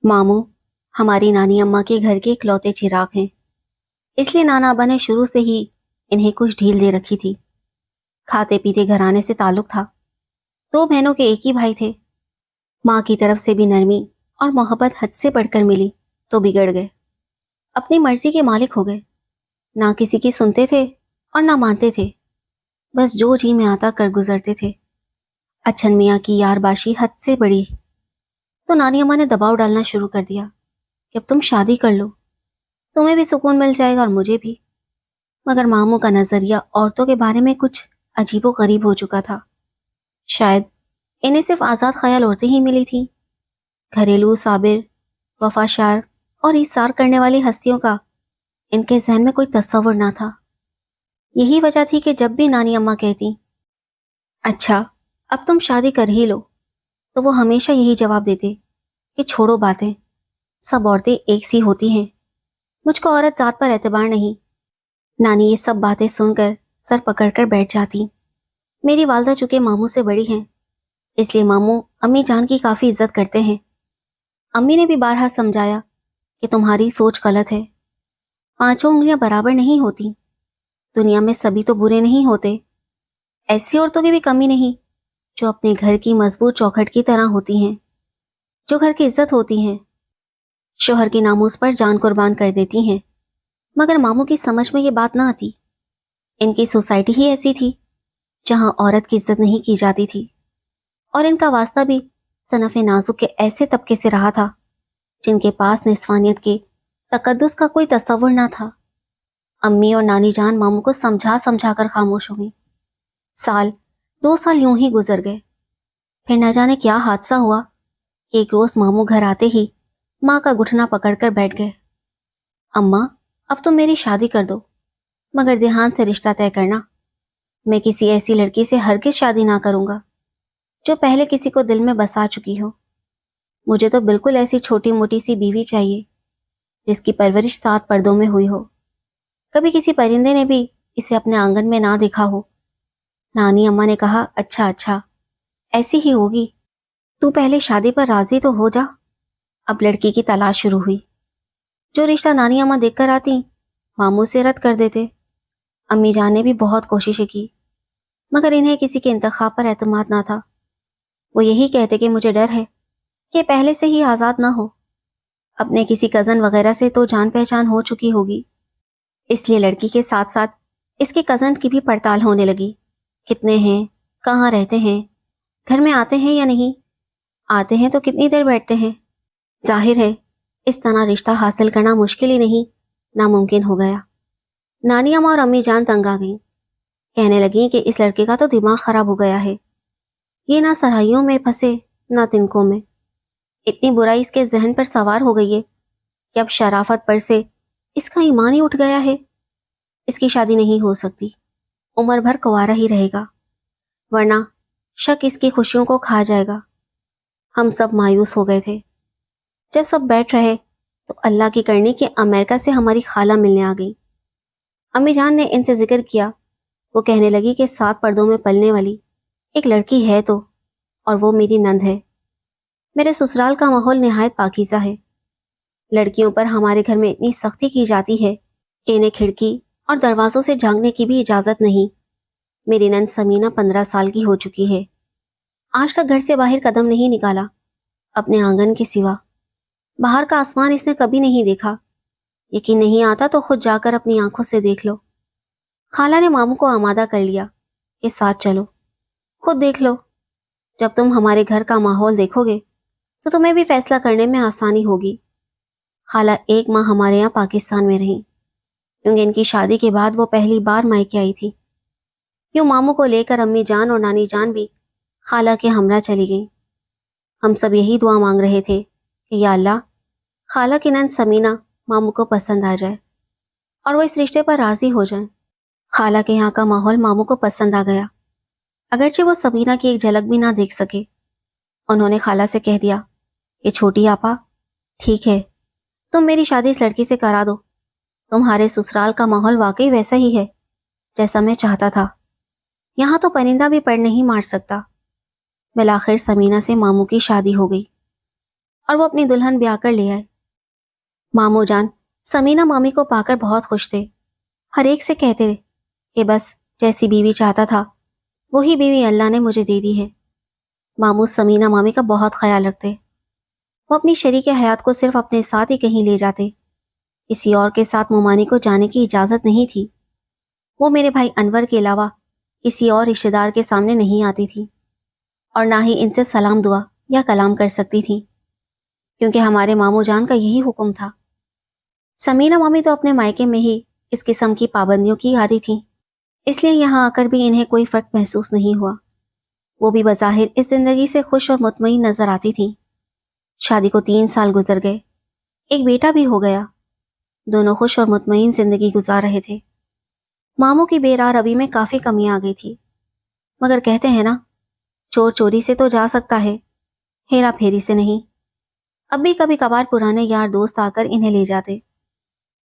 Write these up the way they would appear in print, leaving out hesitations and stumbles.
ماموں ہماری نانی اماں کے گھر کے اکلوتے چراغ ہیں، اس لیے نانا ابا نے شروع سے ہی انہیں کچھ ڈھیل دے رکھی تھی۔ کھاتے پیتے گھرانے سے تعلق تھا، دو بہنوں کے ایک ہی بھائی تھے، ماں کی طرف سے بھی نرمی اور محبت حد سے بڑھ کر ملی تو بگڑ گئے، اپنی مرضی کے مالک ہو گئے، نہ کسی کی سنتے تھے اور نہ مانتے تھے، بس جو جی میں آتا کر گزرتے تھے۔ اچھن میاں کی یار باشی حد سے بڑی تو نانی اماں نے دباؤ ڈالنا شروع کر دیا کہ اب تم شادی کر لو، تمہیں بھی سکون مل جائے گا اور مجھے بھی۔ مگر ماموں کا نظریہ عورتوں کے بارے میں کچھ عجیب و غریب ہو چکا تھا۔ شاید انہیں صرف آزاد خیال عورتیں ہی ملی تھیں، گھریلو، صابر، وفاشار اور ایثار کرنے والی ہستیوں کا ان کے ذہن میں کوئی تصور نہ تھا۔ یہی وجہ تھی کہ جب بھی نانی اماں کہتی اچھا اب تم شادی کر ہی لو، تو وہ ہمیشہ یہی جواب دیتے کہ چھوڑو باتیں، سب عورتیں ایک سی ہوتی ہیں، مجھ کو عورت ذات پر اعتبار نہیں۔ نانی یہ سب باتیں سن کر سر پکڑ کر بیٹھ جاتی۔ میری والدہ چونکہ ماموں سے بڑی ہیں، اس لیے ماموں امی جان کی کافی عزت کرتے ہیں۔ امی نے بھی بارہا سمجھایا کہ تمہاری سوچ غلط ہے، پانچوں انگلیاں برابر نہیں ہوتی، دنیا میں سبھی تو برے نہیں ہوتے، ایسی عورتوں کی بھی کمی نہیں جو اپنے گھر کی مضبوط چوکھٹ کی طرح ہوتی ہیں، جو گھر کی عزت ہوتی ہیں، شوہر کی ناموس پر جان قربان کر دیتی ہیں۔ مگر ماموں کی سمجھ میں یہ بات نہ آتی۔ ان کی سوسائٹی ہی ایسی تھی جہاں عورت کی عزت نہیں کی جاتی تھی، اور ان کا واسطہ بھی صنف نازک کے ایسے طبقے سے رہا تھا جن کے پاس نسوانیت کے تقدس کا کوئی تصور نہ تھا۔ امی اور نانی جان ماموں کو سمجھا سمجھا کر خاموش ہو گئی۔ سال، 2 سال یوں ہی گزر گئے، پھر نہ جانے کیا حادثہ ہوا کہ ایک روز ماموں گھر آتے ہی ماں کا گھٹنا پکڑ کر بیٹھ گئے۔ اماں اب تم میری شادی کر دو، مگر دیہان سے رشتہ طے کرنا، میں کسی ایسی لڑکی سے ہرگز شادی نہ کروں گا جو پہلے کسی کو دل میں بسا چکی ہو۔ مجھے تو بالکل ایسی چھوٹی موٹی سی بیوی چاہیے جس کی پرورش 7 پردوں میں ہوئی ہو، کبھی کسی پرندے نے بھی اسے اپنے آنگن میں نہ دیکھا ہو۔ نانی اماں نے کہا اچھا اچھا، ایسی ہی ہوگی، تو پہلے شادی پر راضی تو ہو جا۔ اب لڑکی کی تلاش شروع ہوئی۔ جو رشتہ نانی اماں دیکھ کر آتی ماموں سے رد کر دیتے۔ امی جان نے بھی بہت کوششیں کی، مگر انہیں کسی کے انتخاب پر اعتماد نہ تھا۔ وہ یہی کہتے کہ مجھے ڈر ہے کہ پہلے سے ہی آزاد نہ ہو، اپنے کسی کزن وغیرہ سے تو جان پہچان ہو چکی ہوگی، اس لیے لڑکی کے ساتھ ساتھ اس کے کزن کی بھی پڑتال ہونے لگی۔ کتنے ہیں، کہاں رہتے ہیں، گھر میں آتے ہیں یا نہیں، آتے ہیں تو کتنی دیر بیٹھتے ہیں۔ ظاہر ہے اس طرح رشتہ حاصل کرنا مشکل ہی نہیں، ناممکن ہو گیا۔ نانی اماں اور امی جان تنگ آ گئیں، کہنے لگیں کہ اس لڑکے کا تو دماغ خراب ہو گیا ہے، یہ نہ سرائیوں میں پھنسے نہ تنکوں میں، اتنی برائی اس کے ذہن پر سوار ہو گئی ہے کہ اب شرافت پر سے اس کا ایمان ہی اٹھ گیا ہے۔ اس کی شادی نہیں ہو سکتی، عمر بھر کنوارا ہی رہے گا، ورنہ شک اس کی خوشیوں کو کھا جائے گا۔ ہم سب مایوس ہو گئے تھے۔ جب سب بیٹھ رہے تو اللہ کی کرنی کہ امریکہ سے ہماری خالہ ملنے آ گئی۔ امی جان نے ان سے ذکر کیا، وہ کہنے لگی کہ 7 پردوں میں پلنے والی ایک لڑکی ہے تو، اور وہ میری نند ہے۔ میرے سسرال کا ماحول نہایت پاکیزہ ہے، لڑکیوں پر ہمارے گھر میں اتنی سختی کی جاتی ہے کہ انہیں کھڑکی اور دروازوں سے جھانکنے کی بھی اجازت نہیں۔ میری نند سمینہ 15 سال کی ہو چکی ہے، آج تک گھر سے باہر قدم نہیں نکالا اپنے آنگن کے سوا، باہر کا آسمان اس نے کبھی نہیں دیکھا۔ یقین نہیں آتا تو خود جا کر اپنی آنکھوں سے دیکھ لو۔ خالہ نے ماموں کو آمادہ کر لیا کہ ساتھ چلو، خود دیکھ لو، جب تم ہمارے گھر کا ماحول دیکھو گے تو تمہیں بھی فیصلہ کرنے میں آسانی ہوگی۔ خالہ 1 ماہ ہمارے یہاں پاکستان میں رہیں، کیونکہ ان کی شادی کے بعد وہ پہلی بار مائکے آئی تھی۔ یوں ماموں کو لے کر امی جان اور نانی جان بھی خالہ کے ہمراہ چلی گئیں۔ ہم سب یہی دعا مانگ رہے تھے کہ یا اللہ، خالہ کی نند سمینہ ماموں کو پسند آ جائے اور وہ اس رشتے پر راضی ہو جائیں۔ خالہ کے یہاں کا ماحول ماموں کو پسند آ گیا، اگرچہ وہ سمینہ کی ایک جھلک بھی نہ دیکھ سکے۔ انہوں نے خالہ سے کہہ دیا کہ چھوٹی آپا، ٹھیک ہے، تم میری شادی اس لڑکی سے کرا دو، تمہارے سسرال کا ماحول واقعی ویسا ہی ہے جیسا میں چاہتا تھا، یہاں تو پرندہ بھی پر نہیں مار سکتا۔ بالآخر سمینہ سے ماموں کی شادی ہو گئی اور وہ اپنی دلہن ब्याह कर ले आए। मामू जान समीना मामी को पाकर बहुत खुश थे। हर एक से कहते थे कि बस जैसी बीवी चाहता था वही बीवी अल्लाह ने मुझे दे दी है। मामू समीना मामी का बहुत ख्याल रखते। वो अपनी शरीक हयात को सिर्फ अपने साथ ही कहीं ले जाते, किसी और के साथ मोमानी को जाने की इजाज़त नहीं थी। वो मेरे भाई अनवर के अलावा किसी और रिश्तेदार के सामने नहीं आती थी और ना ही इनसे सलाम दुआ या कलाम कर सकती थी, क्योंकि हमारे मामू जान का यही हुक्म था। समीना मामी तो अपने मायके में ही इस किस्म की पाबंदियों की आदी थी, इसलिए यहाँ आकर भी इन्हें कोई फ़र्क महसूस नहीं हुआ। वो भी बज़ाहिर इस ज़िंदगी से खुश और मुतमईन नज़र आती थी। शादी को 3 साल गुजर गए, एक बेटा भी हो गया। दोनों खुश और मुतमईन ज़िंदगी गुजार रहे थे। मामू की बेरार रवि में काफ़ी कमियां आ गई थी, मगर कहते हैं ना, चोर चोरी से तो जा सकता है, हेरा फेरी से नहीं। अब भी कभी कभार पुराने यार दोस्त आकर इन्हें ले जाते,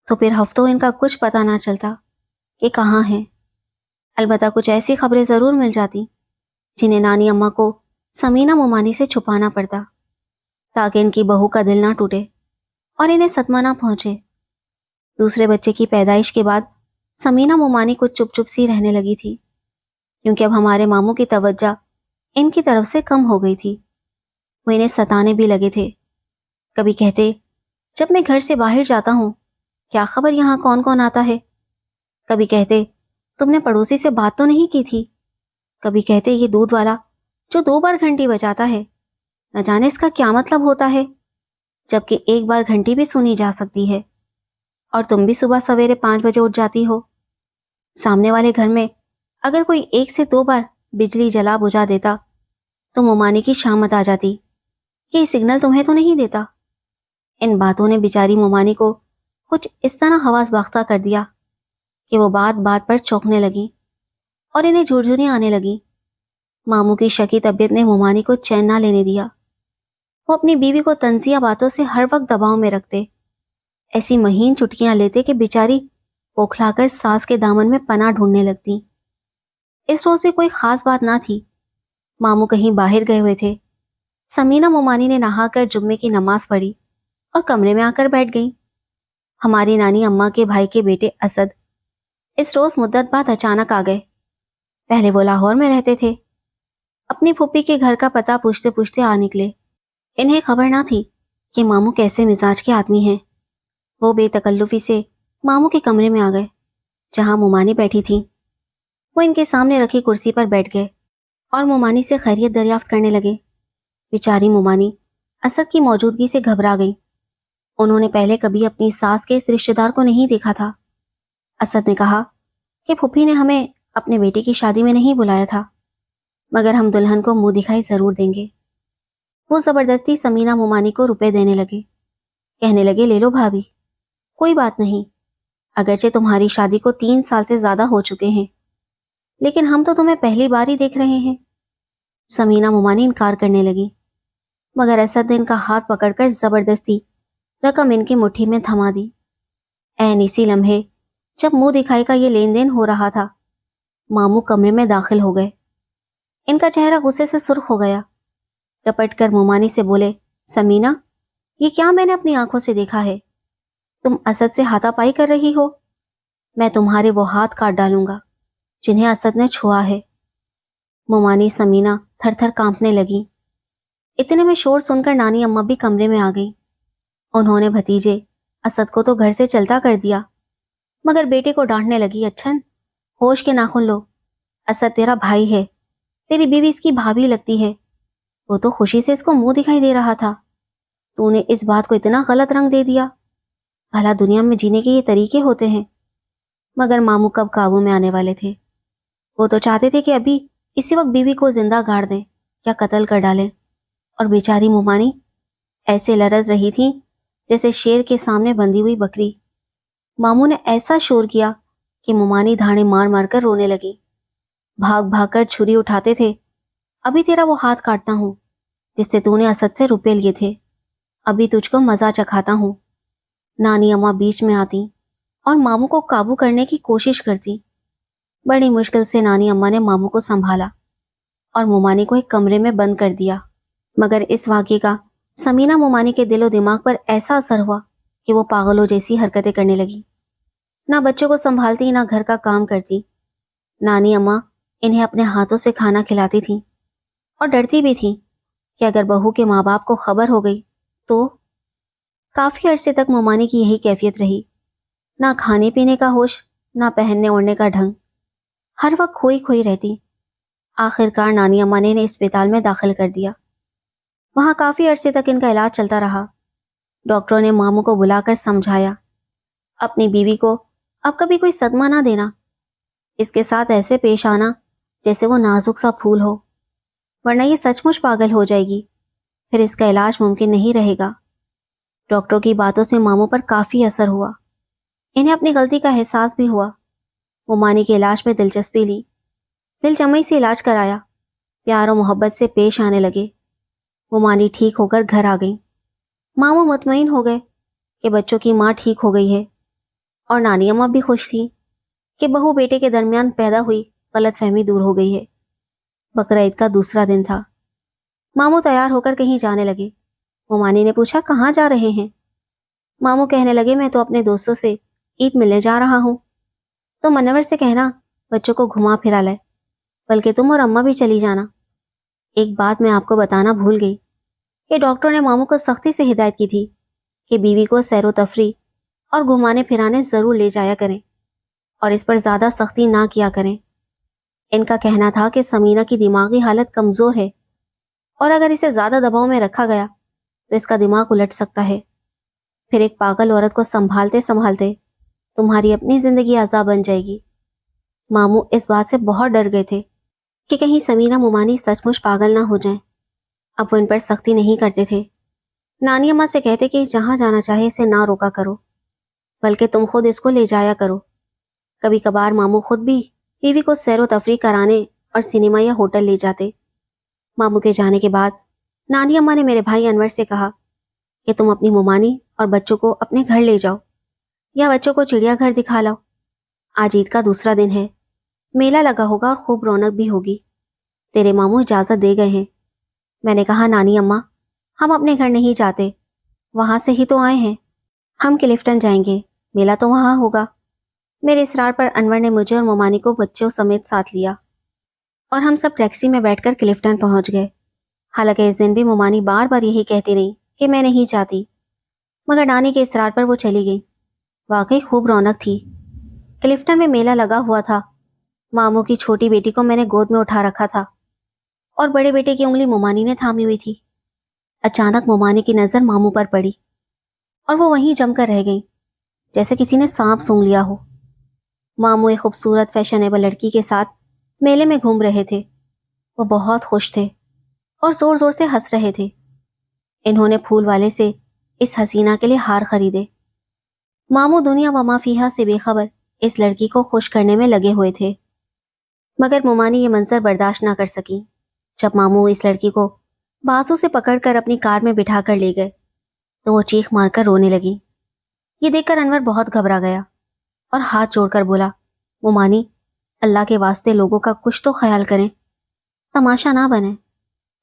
तो फिर हफ्तों इनका कुछ पता ना चलता कि कहाँ हैं। अलबत्ता कुछ ऐसी खबरें ज़रूर मिल जाती जिन्हें नानी अम्मा को समीना मोमानी से छुपाना पड़ता, ताकि इनकी बहू का दिल ना टूटे और इन्हें सदमा ना पहुंचे। दूसरे बच्चे की पैदाइश के बाद समीना मोमानी कुछ चुप चुप सी रहने लगी थी, क्योंकि अब हमारे मामू की तवज्जो इनकी तरफ से कम हो गई थी। वो इन्हें सताने भी लगे थे। कभी कहते, जब मैं घर से बाहर जाता हूँ क्या खबर यहाँ कौन कौन आता है। कभी कहते, तुमने पड़ोसी से बात तो नहीं की थी। कभी कहते, ये दूध वाला जो 2 बार घंटी बजाता है, न जाने इसका क्या मतलब होता है, जबकि 1 बार घंटी भी सुनी जा सकती है। और तुम भी सुबह सवेरे 5 बजे उठ जाती हो। सामने वाले घर में अगर कोई 1 से 2 बार बिजली जला बुझा देता तो मोमानी की शामत आ जाती कि ये सिग्नल तुम्हें तो नहीं देता। इन बातों ने बेचारी मोमानी को कुछ इस तरह हवास बाख्ता कर दिया कि वो बात बात पर चौंकने लगी और इन्हें झुरझुरियां आने लगी। मामू की शकी तबीयत ने मोमानी को चैन ना लेने दिया। वो अपनी बीवी को तंजिया बातों से हर वक्त दबाव में रखते, ऐसी महीन चुटकियां लेते कि बेचारी बौखलाकर सास के दामन में पनाह ढूंढने लगती। इस रोज भी कोई खास बात ना थी। मामू कहीं बाहर गए हुए थे। समीना मोमानी ने नहाकर जुम्मे की नमाज पढ़ी और कमरे में आकर बैठ गई। हमारी नानी अम्मा के भाई के बेटे असद इस रोज मुद्दत बाद अचानक आ गए। पहले वो लाहौर में रहते थे। अपनी फूफी के घर का पता पूछते पूछते आ निकले। इन्हें खबर ना थी कि मामू कैसे मिजाज के आदमी हैं। वो बेतकल्लुफी से मामू के कमरे में आ गए, जहां मोमानी बैठी थी। वो इनके सामने रखी कुर्सी पर बैठ गए और मोमानी से खैरियत दरियाफ्त करने लगे। बेचारी मोमानी असद की मौजूदगी से घबरा गई। उन्होंने पहले कभी अपनी सास के इस रिश्तेदार को नहीं देखा था। असद ने कहा कि फूफी ने हमें अपने बेटे की शादी में नहीं बुलाया था, मगर हम दुल्हन को मुंह दिखाई जरूर देंगे। वो जबरदस्ती समीना मोमानी को रुपए देने लगे। कहने लगे, ले लो भाभी, कोई बात नहीं, अगरचे तुम्हारी शादी को 3 साल से ज्यादा हो चुके हैं, लेकिन हम तो तुम्हें पहली बार ही देख रहे हैं। समीना मोमानी इनकार करने लगी, मगर असद ने इनका हाथ पकड़कर जबरदस्ती रकम इनकी मुट्ठी में थमा दी। ऐन इसी लम्हे जब मुंह दिखाई का ये लेन देन हो रहा था, मामू कमरे में दाखिल हो गए। इनका चेहरा गुस्से से सुर्ख हो गया। रपट कर मोमानी से बोले, समीना, ये क्या मैंने अपनी आंखों से देखा है? तुम असद से हाथापाई कर रही हो। मैं तुम्हारे वो हाथ काट डालूंगा जिन्हें असद ने छुआ है। मोमानी समीना थर थर कांपने लगी। इतने में शोर सुनकर नानी अम्मा भी कमरे में आ गई। उन्होंने भतीजे असद को तो घर से चलता कर दिया, मगर बेटे को डांटने लगी, अच्छन, होश के नाखून लो। असद तेरा भाई है, तेरी बीवी इसकी भाभी लगती है। वो तो खुशी से इसको मुंह दिखाई दे रहा था। तूने इस बात को इतना गलत रंग दे दिया। भला दुनिया में जीने के ये तरीके होते हैं। मगर मामू कब काबू में आने वाले थे। वो तो चाहते थे कि अभी इसी वक्त बीवी को जिंदा गाड़ दें या कत्ल कर डालें, और बेचारी मोमानी ऐसे लरज रही थी जैसे शेर के सामने बंधी हुई बकरी। मामू ने ऐसा शोर किया कि मोमानी धाड़े मार मार कर रोने लगी। भाग भाग कर छुरी उठाते थे। अभी तेरा वो हाथ काटता हूं जिससे तूने असद से रुपए लिए थे। अभी तुझको मजा चखाता हूं। नानी अम्मा बीच में आती और मामू को काबू करने की कोशिश करती। बड़ी मुश्किल से नानी अम्मा ने मामू को संभाला और मोमानी को एक कमरे में बंद कर दिया। मगर इस वाक़े का समीना मोमानी के दिलो दिमाग पर ऐसा असर हुआ कि वो पागलों जैसी हरकतें करने लगी। ना बच्चों को संभालती, ना घर का काम करती। नानी अम्मा इन्हें अपने हाथों से खाना खिलाती थी और डरती भी थी कि अगर बहू के माँ बाप को खबर हो गई तो। काफी अरसे तक मोमानी की यही कैफियत रही, ना खाने पीने का होश, ना पहनने ओढ़ने का ढंग, हर वक्त खोई खोई रहती। आखिरकार नानी अम्मा ने इन्हें अस्पताल में दाखिल कर दिया। वहां काफी अरसे तक इनका इलाज चलता रहा। डॉक्टरों ने मामू को बुलाकर समझाया, अपनी बीवी को अब कभी कोई सदमा ना देना, इसके साथ ऐसे पेश आना जैसे वो नाजुक सा फूल हो, वरना ये सचमुच पागल हो जाएगी, फिर इसका इलाज मुमकिन नहीं रहेगा। डॉक्टरों की बातों से मामू पर काफी असर हुआ। इन्हें अपनी गलती का एहसास भी हुआ। मोमानी के इलाज में दिलचस्पी ली, दिल जमई से इलाज कराया, प्यार और मोहब्बत से पेश आने लगे। मोमानी ठीक होकर घर आ गई। मामू मुतमईन हो गए कि बच्चों की माँ ठीक हो गई है, और नानी अम्मा भी खुश थी कि बहू बेटे के दरमियान पैदा हुई गलतफहमी दूर हो गई है। बकरा ईद का दूसरा दिन था। मामू तैयार होकर कहीं जाने लगे। मोमानी ने पूछा, कहाँ जा रहे हैं? मामू कहने लगे, मैं तो अपने दोस्तों से ईद मिलने जा रहा हूँ, तो मनवर से कहना बच्चों को घुमा फिरा लाए, बल्कि तुम और अम्मा भी चली जाना। एक बात मैं आपको बताना भूल गई कि डॉक्टर ने मामू को सख्ती से हिदायत की थी कि बीवी को सैरो तफरी और घुमाने फिराने जरूर ले जाया करें, और इस पर ज्यादा सख्ती ना किया करें। इनका कहना था कि समीना की दिमागी हालत कमजोर है, और अगर इसे ज्यादा दबाव में रखा गया तो इसका दिमाग उलट सकता है, फिर एक पागल औरत को संभालते संभालते तुम्हारी अपनी जिंदगी आज़ाद बन जाएगी। मामू इस बात से बहुत डर गए थे कि कहीं समीना मोमानी सचमुच पागल ना हो जाए। अब वो इन पर सख्ती नहीं करते थे। नानी अम्मा से कहते कि जहां जाना चाहे इसे ना रोका करो, बल्कि तुम खुद इसको ले जाया करो। कभी कभार मामू खुद भी बीवी को सैरो तफरी कराने और सिनेमा या होटल ले जाते। मामू के जाने के बाद नानी अम्मा ने मेरे भाई अनवर से कहा कि तुम अपनी मोमानी और बच्चों को अपने घर ले जाओ, या बच्चों को चिड़ियाघर दिखा लाओ। आज ईद का दूसरा दिन है, मेला लगा होगा और खूब रौनक भी होगी। तेरे मामू इजाजत दे गए हैं। मैंने कहा, नानी अम्मा हम अपने घर नहीं जाते, वहां से ही तो आए हैं। हम क्लिफ्टन जाएंगे, मेला तो वहां होगा। मेरे इसरार पर अनवर ने मुझे और मोमानी को बच्चों समेत साथ लिया और हम सब टैक्सी में बैठकर क्लिफ्टन पहुंच गए। हालांकि इस दिन भी मोमानी बार बार यही कहती रही कि मैं नहीं चाहती, मगर नानी के इसरार पर वो चली गई। वाकई खूब रौनक थी। क्लिफ्टन में मेला लगा हुआ था। मामू की छोटी बेटी को मैंने गोद में उठा रखा था और बड़े बेटे की उंगली मोमानी ने थामी हुई थी। अचानक मोमानी की नजर मामू पर पड़ी और वो वहीं जमकर रह गई, जैसे किसी ने सांप सूंघ लिया हो। मामू एक खूबसूरत फैशनेबल लड़की के साथ मेले में घूम रहे थे। वो बहुत खुश थे और जोर जोर से हंस रहे थे। इन्होंने फूल वाले से इस हसीना के लिए हार खरीदे। मामू दुनिया व माफिया से बेखबर इस लड़की को खुश करने में लगे हुए थे, मगर मोमानी ये मंजर बर्दाश्त ना कर सकी। जब मामू इस लड़की को बाजू से पकड़कर अपनी कार में बिठा कर ले गए तो वो चीख मारकर रोने लगी। ये देखकर अनवर बहुत घबरा गया और हाथ जोड़कर बोला, मोमानी अल्लाह के वास्ते लोगों का कुछ तो ख्याल करें, तमाशा ना बने,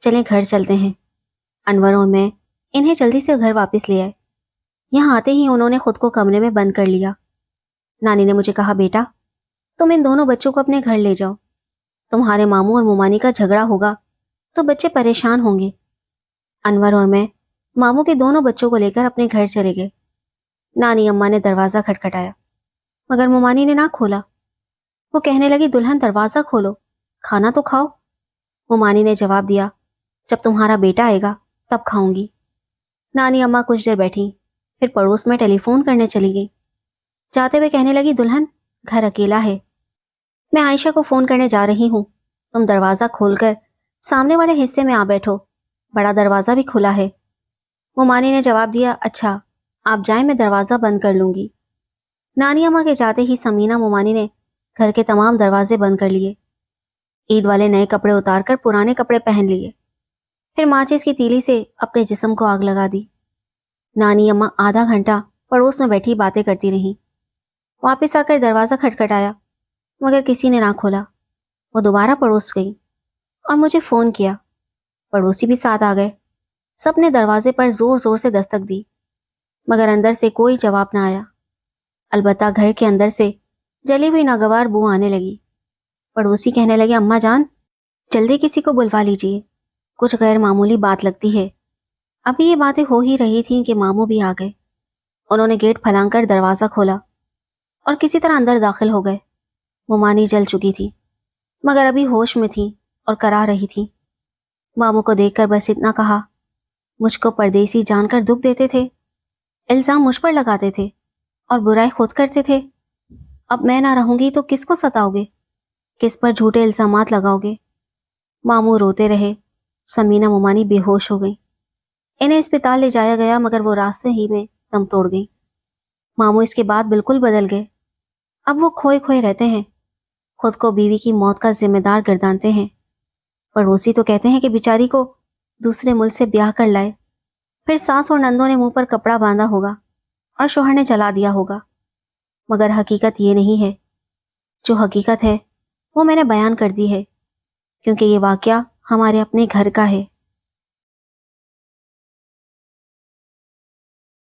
चलें घर चलते हैं। अनवर और मैं इन्हें जल्दी से घर वापस ले आए। यहाँ आते ही उन्होंने खुद को कमरे में बंद कर लिया। नानी ने मुझे कहा, बेटा तुम इन दोनों बच्चों को अपने घर ले जाओ, तुम्हारे मामू और मोमानी का झगड़ा होगा तो बच्चे परेशान होंगे। अनवर और मैं मामू के दोनों बच्चों को लेकर अपने घर चले गए। नानी अम्मा ने दरवाजा खटखटाया, मगर मोमानी ने ना खोला। वो कहने लगी, दुल्हन दरवाजा खोलो, खाना तो खाओ। मोमानी ने जवाब दिया, जब तुम्हारा बेटा आएगा तब खाऊंगी। नानी अम्मा कुछ देर बैठी, फिर पड़ोस में टेलीफोन करने चली गई। जाते हुए कहने लगी, दुल्हन घर अकेला है, मैं आयशा को फोन करने जा रही हूँ, तुम दरवाजा खोलकर सामने वाले हिस्से में आ बैठो, बड़ा दरवाजा भी खुला है। मोमानी ने जवाब दिया, अच्छा आप जाएं, मैं दरवाजा बंद कर लूंगी। नानी अम्मा के जाते ही समीना मोमानी ने घर के तमाम दरवाजे बंद कर लिए। ईद वाले नए कपड़े उतारकर पुराने कपड़े पहन लिए, फिर माचिस की तीली से अपने जिस्म को आग लगा दी। नानी अम्मा आधा घंटा पड़ोस में बैठी बातें करती रहीं। वापस आकर दरवाजा खटखटाया, मगर किसी ने ना खोला। वो दोबारा पड़ोस गई और मुझे फोन किया। पड़ोसी भी साथ आ गए। سب نے دروازے پر زور زور سے دستک دی، مگر اندر سے کوئی جواب نہ آیا۔ البتہ گھر کے اندر سے جلی ہوئی ناگوار بو آنے لگی۔ پڑوسی کہنے لگے، اماں جان جلدی کسی کو بلوا لیجیے، کچھ غیر معمولی بات لگتی ہے۔ ابھی یہ باتیں ہو ہی رہی تھیں کہ ماموں بھی آ گئے۔ انہوں نے گیٹ پھلانگ کر دروازہ کھولا اور کسی طرح اندر داخل ہو گئے۔ ممانی جل چکی تھی مگر ابھی ہوش میں تھی اور کرا رہی تھی۔ ماموں کو دیکھ کر بس اتنا کہا، مجھ کو پردیسی جان کر دکھ دیتے تھے، الزام مجھ پر لگاتے تھے اور برائی خود کرتے تھے۔ اب میں نہ رہوں گی تو کس کو ستاؤ گے، کس پر جھوٹے الزامات لگاؤ گے؟ ماموں روتے رہے۔ سمینہ ممانی بے ہوش ہو گئی۔ انہیں اسپتال لے جایا گیا مگر وہ راستے ہی میں دم توڑ گئی۔ ماموں اس کے بعد بالکل بدل گئے۔ اب وہ کھوئے کھوئے رہتے ہیں، خود کو بیوی کی موت کا ذمہ دار گردانتے ہیں۔ پڑوسی تو کہتے ہیں کہ بیچاری کو دوسرے ملک سے بیاہ کر لائے، پھر ساس اور نندوں نے منہ پر کپڑا باندھا ہوگا اور شوہر نے جلا دیا ہوگا، مگر حقیقت یہ نہیں ہے۔ جو حقیقت ہے وہ میں نے بیان کر دی ہے، کیونکہ یہ واقعہ ہمارے اپنے گھر کا ہے۔